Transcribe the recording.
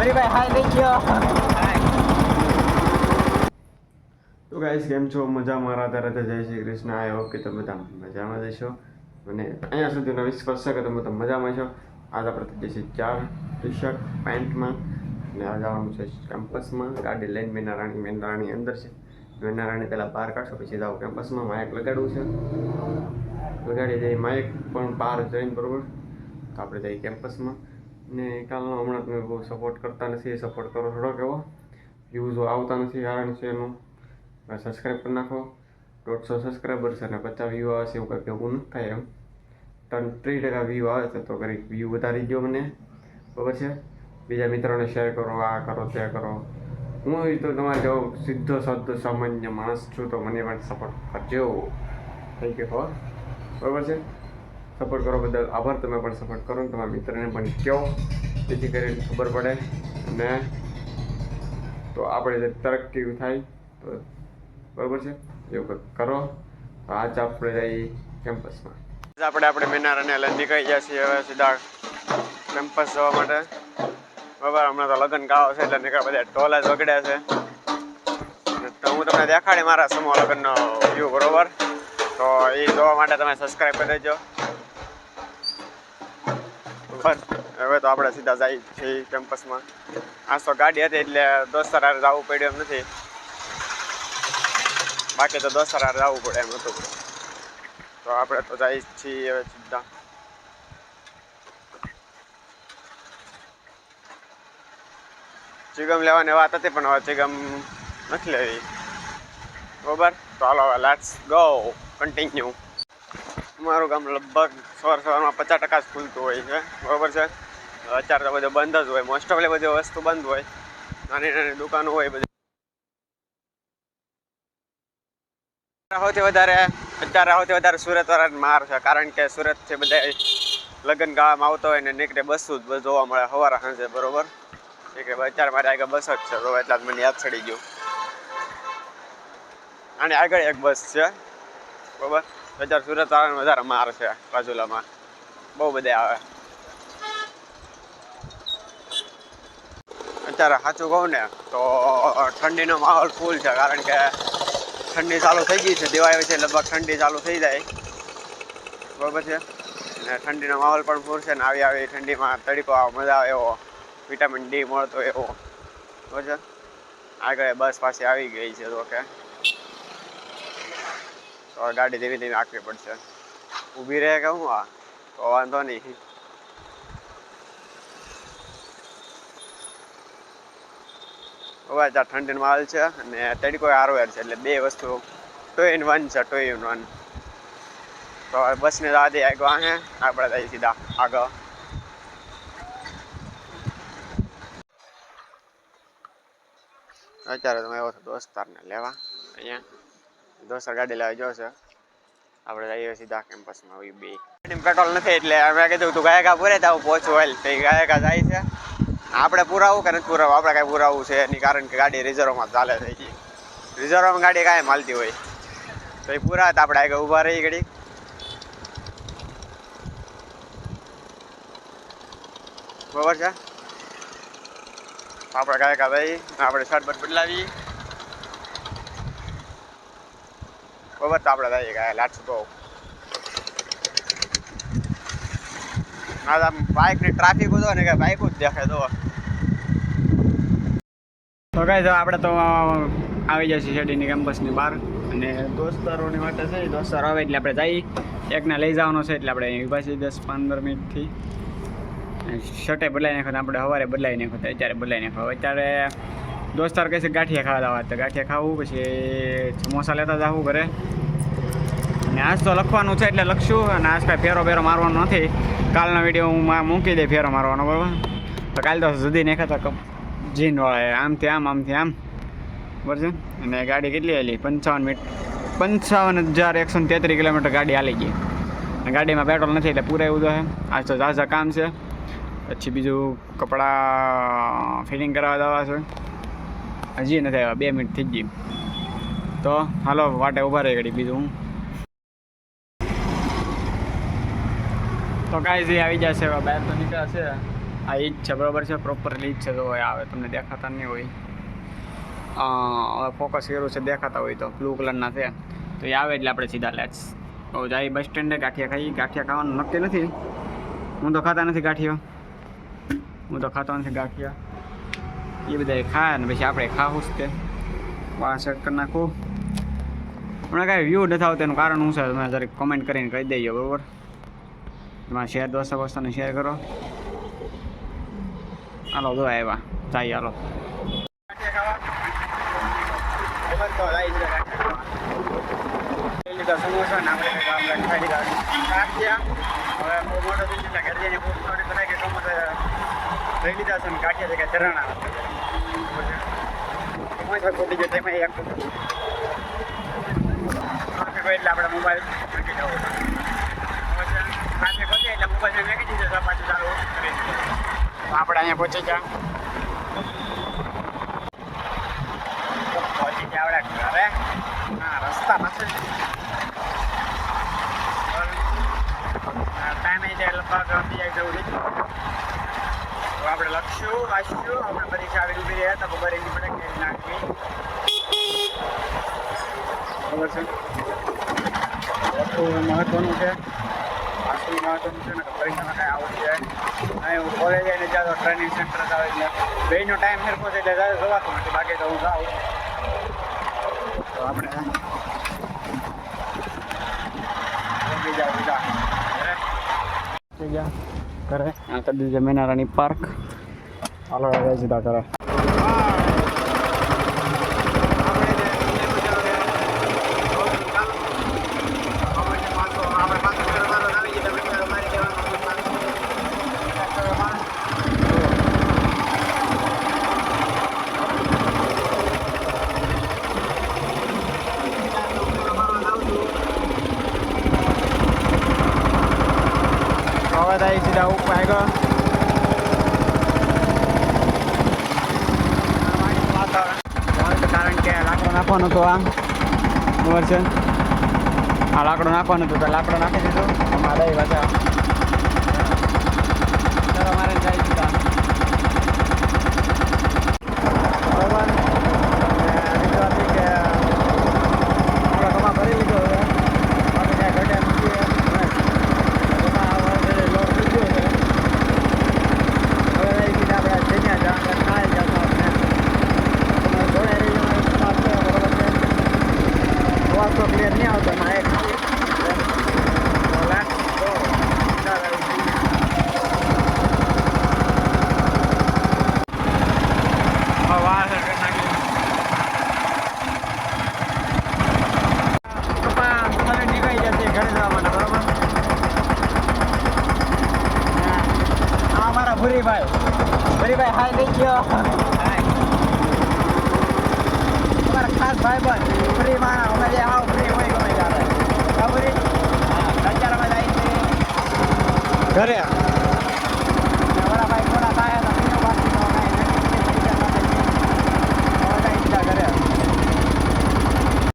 હરીભાઈ હાય થઈ ગયો. તો ગાઈસ કેમ છો? મજામાં? રાધે રાધે, જય શ્રી કૃષ્ણ. આઈ હોપ કે તમે બધા મજામાં જશો અને અહીંયા સુધીનો વિશ્વાસ છે કે તમે તો મજામાં છો. આજ આપણે થઈ જશે 4 ટી-શર્ટ પેન્ટમાં અને આ જવાનું છે કેમ્પસમાં. ગાડી લઈને મેનારાણી અંદર છે. મેનારાણી પહેલાં બહાર કાઢશો પછી જાઓ કેમ્પસમાં. માઇક લગાડવું છે, લગાડી જઈએ માઇક પણ બહાર જઈને બરોબર. તો આપણે જઈએ કેમ્પસમાં. ને કાલનો હમણાં તમે બહુ સપોર્ટ કરતા નથી, સપોર્ટ કરો થોડોક એવો. વ્યૂઝ આવતા નથી, કારણ છે એનું. સબસ્ક્રાઈબ કરી નાખો. 150 સબસ્ક્રાઈબર છે અને 50 વ્યૂ આવે છે, એવું કંઈ ભેગું નથી થાય એમ. 3% વ્યૂ આવે છે તો કંઈક વ્યૂ વધારી દો મને, બરાબર છે. બીજા મિત્રોને શેર કરો, આ કરો તે કરો. હું તો તમારે જો સીધો સાધો સામાન્ય માણસ છું, તો મને પણ સપોર્ટ કરજો. થેન્ક યુ ફોર, બરાબર છે. સપોર્ટ કરો બદલ આભાર. તમે પણ સપોર્ટ કરો ને તમારા મિત્રને પણ કહો, જેથી કરીને ખબર પડે અને તો આપણે જે તરક્કી થાય તો બરાબર છે. એવું કંઈક કરો. તો આજ આપણે જઈએ કેમ્પસમાં. આપણે મેનારાને લઈને નીકળી ગયા છીએ હવે સીધા કેમ્પસ જવા માટે. બરાબર, હમણાં તો લગ્ન ગાળો છે એટલે નીકળ્યા બધા ઢોલ જ વગડ્યા છે. તો હું તમને દેખાડી મારા સમૂહ લગ્નનો વ્યૂ, બરોબર. તો એ જોવા માટે તમે સબસ્ક્રાઈબ કરી દેજો. હવે તો આપણે સીધા જઈએ છીએ કેમ્પસમાં. આજ તો ગાડી હતી એટલે દોસ્તર હારે જવું પડ્યું એમ નથી, બાકી તો દોસ્તર હારે જવું પડે એમ હતું. તો આપણે તો જઈએ છીએ હવે સીધા. ચિગમ લેવાની વાત હતી પણ હવે ચિગમ નથી લેવી, બરોબર. તો હાલો હવે લેટ્સ ગો કન્ટિન્યુ. અમારું ગામ લગભગ સવારમાં 50% જ ખુલતું હોય છે, બરોબર છે. અત્યારે તો બધું બંધ જ હોય, મોસ્ટ ઓફલી બધી વસ્તુ બંધ હોય. નાની નાની દુકાનો હોય બધી. સૌથી વધારે સુરત વાળા માર છે, કારણ કે સુરતથી બધા લગ્ન ગાળામાં આવતો હોય ને નીકળે બસું જ જોવા મળે સવારે સાંજે, બરોબર. અત્યારે મારે આગળ બસ જ છે, બરોબર. એટલે મને યાદ ચડી ગયું. અને આગળ એક બસ છે, બરોબર. અત્યારે સુરત વાળાને વધારે માર છે, રાજુલામાં બહુ બધા આવે. અત્યારે સાચું કહું ને તો ઠંડીનો માહોલ ફૂલ છે, કારણ કે ઠંડી ચાલુ થઈ ગઈ છે. દિવાળી છે લગભગ ઠંડી ચાલુ થઈ જાય, બરોબર છે. અને ઠંડીનો માહોલ પણ ફૂલ છે ને આવી ઠંડીમાં તડકો મજા આવે એવો, વિટામિન ડી મળતો એવો, બરોબર છે. આગળ બસ પાસે આવી ગઈ છે, તો કે તો ગાડી ધીમે ધીમે આંકવી પડશે. ઊભી રહે કે હું આ તો વાંધો નહીં. હવે ત્યાં ઠંડીનો માહોલ છે અને તડકો હારવાર છે, એટલે બે વસ્તુ 2 in 1 છે, 2 in 1. તો બસને જવા દે આગળ, આને આપણે જઈએ સીધા આગળ. અત્યારે તમે આવ્યો છો દોસ્તારને લેવા. અહીંયા દોસ્તાર ગાડી લેવા ગયો છે. આપણે જઈએ સીધા કેમ્પસમાં. બે ગાડીમાં પેટ્રોલ નથી એટલે મેં કીધું તું ગાયકા પૂરે તો પહોંચવું હોય તો ગાયકા જાય છે. આપણે પુરાવું કે નથી પુરાવું, આપણે કાંઈ પુરાવું છે એની, કારણ કે ગાડી રિઝર્વમાં ચાલે થઈ ગઈ. રિઝર્વમાં ગાડી કાંઈ માલતી હોય તો એ પૂરા હતા. આપણે આગળ ઊભા રહી ઘડી, બરોબર છે. આપણે ગાયકા ભાઈ આપણે શર્ટ બટ બદલાવી, બરોબર. તો આપણે જઈએ ગયા લેટ્સ ગો. આમ બાઇકની ટ્રાફિક હતો ને કે બાઇક જ દેખાય. તો ગાઈસ આપણે તો આવી જશે શેડીની કેમ્પસની બહાર અને દોસ્તારોની માટે છે. દોસ્તાર આવે એટલે આપણે જઈએ. એકને લઈ જવાનો છે એટલે આપણે ઊભા છીએ 10-15 મિનિટથી. શર્ટે બદલાઈ નાખ્યો, આપણે સવારે બદલાઈ નાખ્યો, અત્યારે બદલાઈ નાખ્યો. અત્યારે દોસ્તાર કહે છે ગાંઠિયા ખાવા જવા, તો ગાંઠિયા ખાવું, પછી સમોસા લેતા જવું ઘરે. અને આજ તો લખવાનું છે એટલે લખશું. અને આજ કાંઈ ફેરો મારવાનો નથી. કાલનો વિડીયો હું મૂકી દઈ ફેરો મારવાનો, બરાબર. તો કાલે તો જુદી નાખ્યા હતા જીન વાળા, આમથી આમ, બરાબર છે. અને ગાડી કેટલી હાલી? 55,133 કિલોમીટર ગાડી હાલી ગઈ. અને ગાડીમાં પેટ્રોલ નથી એટલે પૂરાયું તો છે. આજ તો ઝાઝા કામ છે. પછી બીજું કપડાં ફિટિંગ કરાવવા જવા છે. હજી નથી આવ્યા, 2 મિનિટ થઈ ગઈ. તો હાલો વાટે ઊભા રહી ઘડી. બીજું હું તો કાંઈ જે આવી જશે, બહાર તો નીકળ્યા છે. આ ઈ જ છે, બરાબર છે, પ્રોપરલી જ છે. તો આવે તમને દેખાતા નહીં હોય, હવે ફોકસ કર્યું છે, દેખાતા હોય તો બ્લુ કલરના છે. તો એ આવે એટલે આપણે સીધા લેટ્સ તો જાય બસ સ્ટેન્ડે. ગાંઠિયા ખાઈ, ગાંઠિયા ખાવાનું નક્કી નથી. હું તો ખાતા નથી ગાંઠિયા, એ બધા ખાય ને પછી આપણે ખાવું જ તે. બહાર સેટ કરી નાખું. હમણાં કાંઈ વ્યૂ નથી આવતું, એનું કારણ શું છે તમે જરીક કમેન્ટ કરીને કહી દેજો, બરાબર? એમાં શેર દોસ્તોને શેર કરો. હાલો જો આવ્યા જાય, હાલો સમોસા ને આપણે ખાઈ લીધા ગાંઠિયા. હવે બહુ મોટો થઈ એટલે ઘર જઈને ભૂખ થોડી બનાવી કે સમોસા લઈ લીધા છે ને ગાંઠિયા છે કે ચરણા ખોટી જાય તેમાં એક એટલે આપણે મોબાઈલ મૂકી જવો. ખાંસી ખોટી એટલે મોબાઈલ મેકી દીધો, પાછું ચાલુ કરી દીધો. આપણે અહીંયા પહોંચી ગયા ઘરે. હા, રસ્તા નથી, ટાઈમ આવી જાય લગભગ બીજા જવું છે. તો આપણે લખશું, વાંચશું. આપણે પરીક્ષા આવીને ઉભી રહ્યા તો ખબર એની પડે કે નાખવી ખબર છે. મહત્વનું છે, વાંચવું મહત્વનું છે ને પરીક્ષામાં કાંઈ આવડી જાય. અહીં હું કોલેજ આવીને જાઉં તો ટ્રેનિંગ સેન્ટર જ આવે એટલે બેનો ટાઈમ સરખો છે એટલે જવાતું નથી. બાકી તો હું જાઉં તો આપણે કરે આ કરી દીધી મેનારાની પાર્ક. હાલો સીધા કરે. સીધા ઉપર આવ્યો. કારણ કે લાકડો નાખવાનો હતો, આ ખબર છે, આ લાકડો નાખવાનો હતો તો લાકડો નાખી દીધો. અમારે પાછા મારે જાય દીધા બરાબર. રીતવાથી કે આપણે કમા ભરી લીધો. હવે આપણે ત્યાં ઘટ્યા મૂકીએ ક્લિયર નહીં આવતો. નીકળી જશે ઘરે જવા માટે, બરોબર? આ અમારા ભૂરીભાઈ હાય થઈ ગયો. અમારા ખાસ ભાઈ પણ ફ્રી માં અમે જે આવો ફ્રી હોય ગમે ત્યારે ખબર. હા, અત્યારે અમે જાય છે ઘરે.